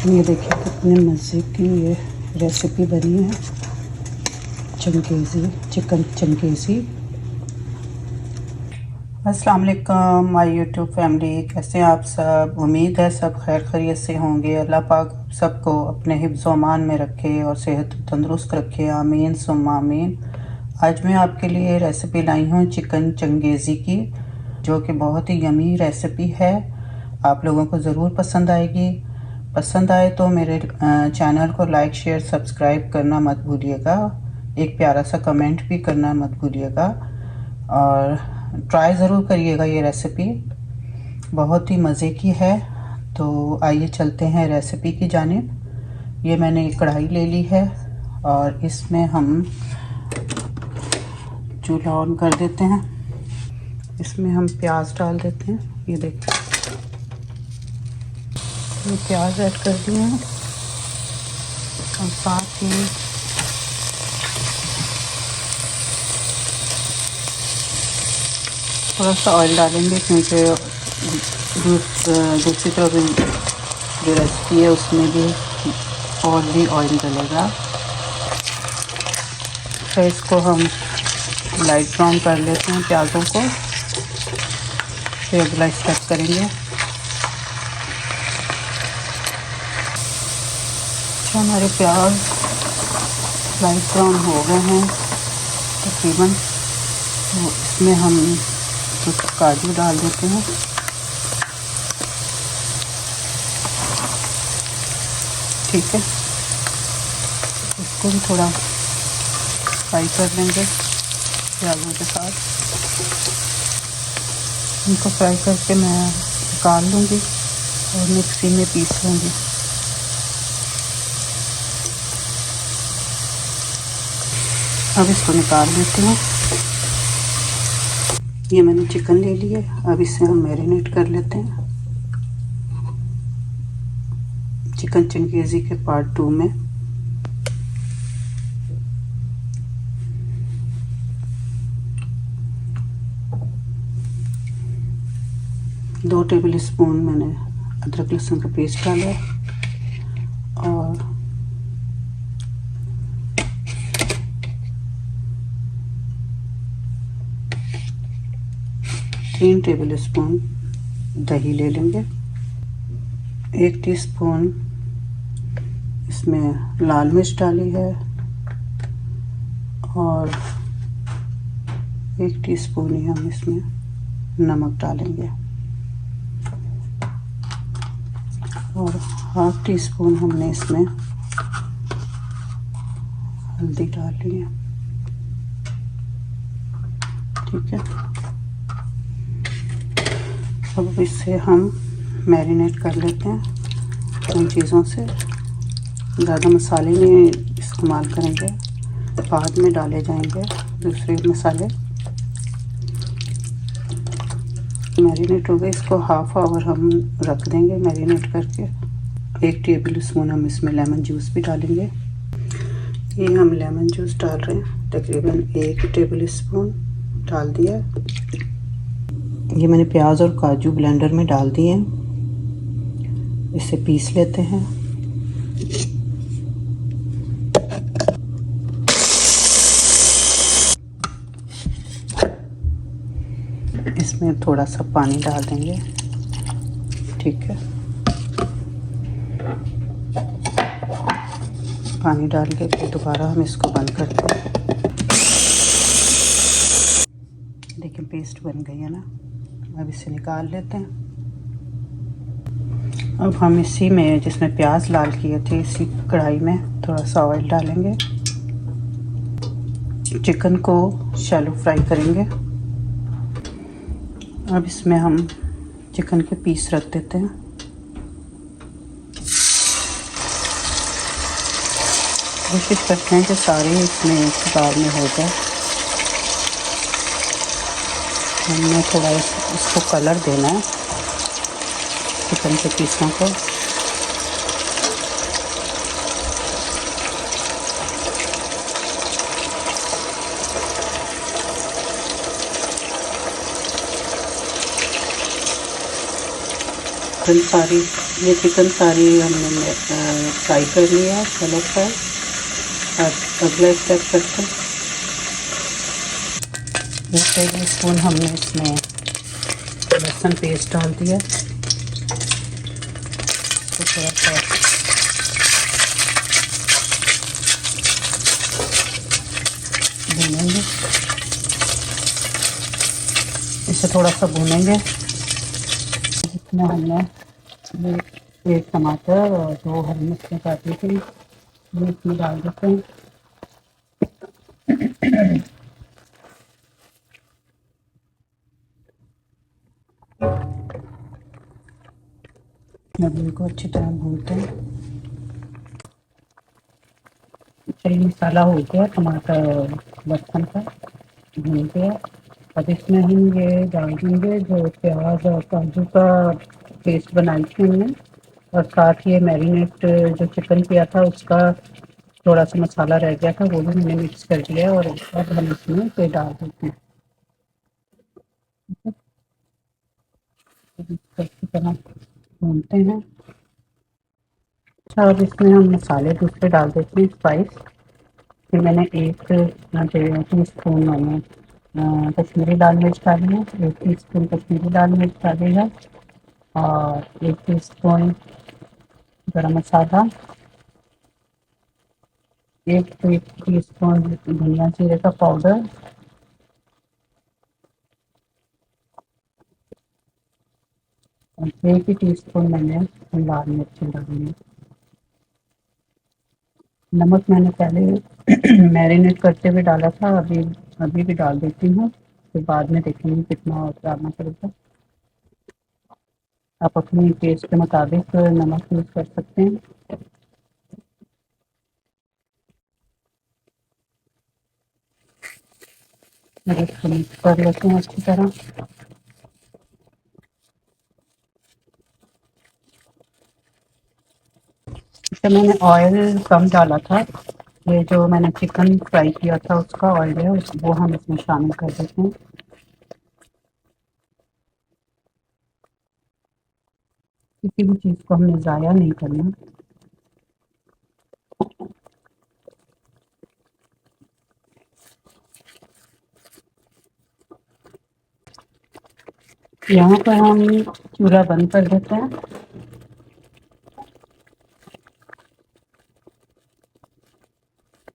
ये देखिए कितने मज़े की ये रेसिपी बनी है, चंगेज़ी, चिकन चंगेज़ी। अस्सलाम वालेकुम माय यूट्यूब फैमिली, कैसे हैं आप सब। उम्मीद है सब खैर खैरियत से होंगे। अल्लाह पाक सबको अपने हिफ्ज़ व अमान में रखे और सेहत तंदुरुस्त रखे, आमीन सुम्मा आमीन। आज मैं आपके लिए रेसिपी लाई हूँ चिकन चंगेज़ी की, जो कि बहुत ही यमी रेसिपी है। आप लोगों को ज़रूर पसंद आएगी। पसंद आए तो मेरे चैनल को लाइक शेयर सब्सक्राइब करना मत भूलिएगा। एक प्यारा सा कमेंट भी करना मत भूलिएगा और ट्राई ज़रूर करिएगा। ये रेसिपी बहुत ही मज़े की है। तो आइए चलते हैं रेसिपी की जानिब। ये मैंने एक कढ़ाई ले ली है और इसमें हम चूल्हा ऑन कर देते हैं। इसमें हम प्याज डाल देते हैं। ये देखिए ये प्याज ऐड कर दिए हैं और साथ ही थोड़ा सा ऑयल डालेंगे, क्योंकि दूसरी तरफ जो रेसिपी है उसमें भी और भी ऑयल डलेगा। तो इसको हम लाइट ब्राउन कर लेते हैं प्याज़ों को, फिर अगला स्टेप करेंगे। हमारे प्याज लाइट ब्राउन हो गए हैं तकरीबन, तो इसमें हम कुछ काजू डाल देते हैं। ठीक है, इसको भी थोड़ा फ्राई कर लेंगे प्याज़ों के साथ। इनको फ्राई करके मैं निकाल लूँगी और मिक्सी में पीस लूँगी। अब इसको निकाल लेते हैं। ये मैंने चिकन ले लिया, अब इसे हम मैरिनेट कर लेते हैं चिकन चंगेज़ी के पार्ट 2 में। दो टेबल स्पून मैंने अदरक लहसुन का पेस्ट डाला और 3 टेबल स्पून दही ले लेंगे। 1 टीस्पून इसमें लाल मिर्च डाली है और 1 टीस्पून ही हम इसमें नमक डालेंगे और ½ टीस्पून हमने इसमें हल्दी डाल ली है। ठीक है, अब इसे हम मैरिनेट कर लेते हैं इन चीज़ों से। ज़्यादा मसाले नहीं इस्तेमाल करेंगे, बाद में डाले जाएंगे दूसरे मसाले। मैरिनेट हो गए, इसको ½ आवर हम रख देंगे मैरिनेट करके। 1 टेबल स्पून हम इसमें लेमन जूस भी डालेंगे। ये हम लेमन जूस डाल रहे हैं, तकरीबन 1 टेबल स्पून डाल दिया। ये मैंने प्याज और काजू ब्लेंडर में डाल दिए हैं, इसे पीस लेते हैं। इसमें थोड़ा सा पानी डाल देंगे। ठीक है, पानी डाल के फिर दोबारा हम इसको बंद करते हैं। देखिए पेस्ट बन गई है ना। अब इसे निकाल लेते हैं। अब हम इसी में जिसमें प्याज लाल किए थे, इसी कढ़ाई में थोड़ा सा ऑयल डालेंगे। चिकन को शैलो फ्राई करेंगे। अब इसमें हम चिकन के पीस रख देते हैं। कोशिश करते हैं कि सारे इसमें एक बार में हो जाए। हमने थोड़ा इसको कलर देना है चिकन के पीसों को। सारी ये चिकन सारी हमने फ्राई कर लिया है, शैलो फ्राई। अब अगला स्टेप करते हैं। 1 टेबल स्पून हमने इसमें लहसुन पेस्ट डाल दिया, तो थोड़ा सा भूनेंगे, इसे थोड़ा सा भूनेंगे। इसमें हमने एक टमाटर और 2 हरी मिर्चें काटी थी, ये इसमें डाल देते हैं। अब को अच्छी तरह भूनते हैं। चलिए मसाला हो गया, टमाटर लहसुन का भून गया। अब इसमें हम ये डाल देंगे जो प्याज और काजू का पेस्ट बनाई थी हमने, और साथ ये मैरिनेट जो चिकन किया था उसका थोड़ा सा मसाला रह गया था, वो भी हमने मिक्स कर दिया। और अब हम इसमें ये डाल देते हैं, अच्छी तरह भूनते हैं। अच्छा, अब इसमें हम मसाले दूसरे डाल देते हैं, स्पाइस। फिर मैंने 1 टी स्पून मैंने कश्मीरी लाल मिर्च डाली है, 1 टीस्पून कश्मीरी लाल मिर्च डाली है, और 1 टीस्पून गरम मसाला, 1 टीस्पून धनिया जीरे का पाउडर, और 1 ही टीस्पून मैंने लाल मिर्च डाली है। नमक मैंने पहले मैरिनेट करते हुए डाला था, अभी भी डाल देती हूँ, फिर बाद में देखेंगे कितना और डालना पड़ेगा। आप अपनी टेस्ट के मुताबिक नमक यूज़ कर सकते हैं। इसको मिक्स कर लेते हैं अच्छी तरह। इसमें मैंने ऑयल कम डाला था, ये जो मैंने चिकन फ्राई किया था उसका ऑयल है, वो हम इसमें शामिल कर देते हैं। किसी भी चीज़ को हमने ज़ाया नहीं करना। यहाँ पर हम चूल्हा बंद कर देते हैं।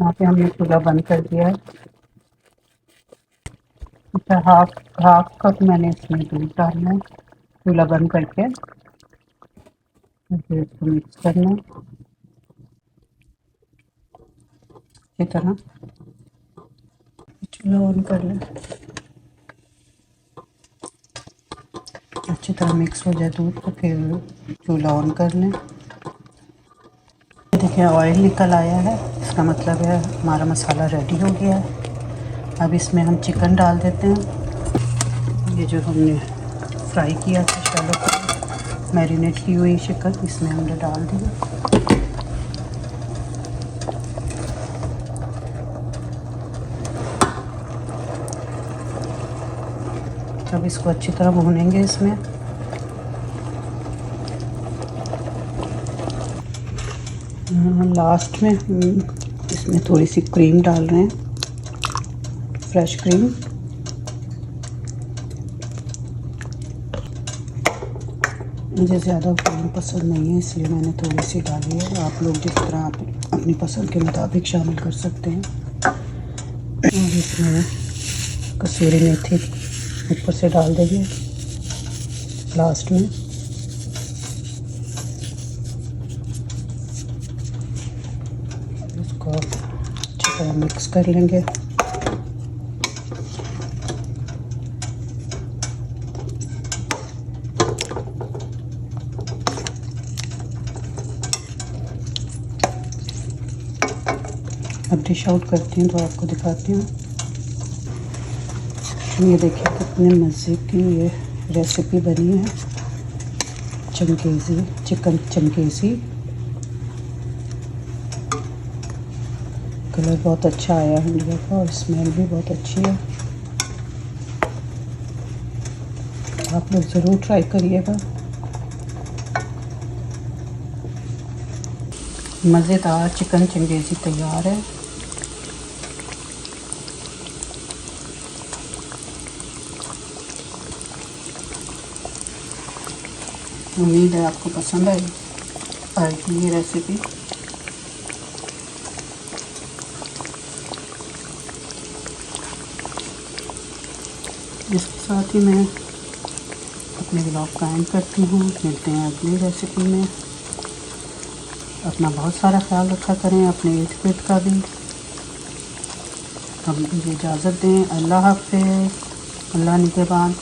यहाँ पे हमने चूल्हा बंद कर दिया है। अच्छा, हाफ कप मैंने इसमें दूध डालना है, चूल्हा बंद करके। फिर इसको मिक्स करना है अच्छी तरह। चूल्हा ऑन कर लें, अच्छी तरह मिक्स हो जाए दूध, तो फिर चूल्हा ऑन कर लें। देखिए ऑयल निकल आया है, इसका मतलब है हमारा मसाला रेडी हो गया है। अब इसमें हम चिकन डाल देते हैं, ये जो हमने फ्राई किया था शैलो फ्राई, मैरिनेट की हुई चिकन इसमें हमने डाल दिया। अब इसको अच्छी तरह भूनेंगे इसमें। लास्ट में इसमें थोड़ी सी क्रीम डाल रहे हैं, फ्रेश क्रीम। मुझे ज़्यादा क्रीम पसंद नहीं है, इसलिए मैंने थोड़ी सी डाली है। आप लोग जिस तरह आप अपनी पसंद के मुताबिक शामिल कर सकते हैं। और इसमें कसूरी मेथी ऊपर से डाल देंगे लास्ट में। इसको अच्छी तरह मिक्स कर लेंगे। अब डिश आउट करती हूँ तो आपको दिखाती हूँ। ये देखिए कितने मज़े की ये रेसिपी बनी है, चंगेज़ी चिकन चंगेज़ी। कलर बहुत अच्छा आया है इंडिया का, और स्मेल भी बहुत अच्छी है। आप लोग ज़रूर ट्राई करिएगा। मज़ेदार चिकन चंगेज़ी तैयार है। उम्मीद है आपको पसंद आएगी ये रेसिपी। इसके साथ ही मैं अपने ब्लॉग का एंड करती हूँ। मिलते हैं अगली रेसिपी में। अपना बहुत सारा ख्याल रखा करें, अपने इर्द गिर्द का भी। अब मुझे इजाज़त दें। अल्लाह हाफ़िज़। अल्लाह निगहबान।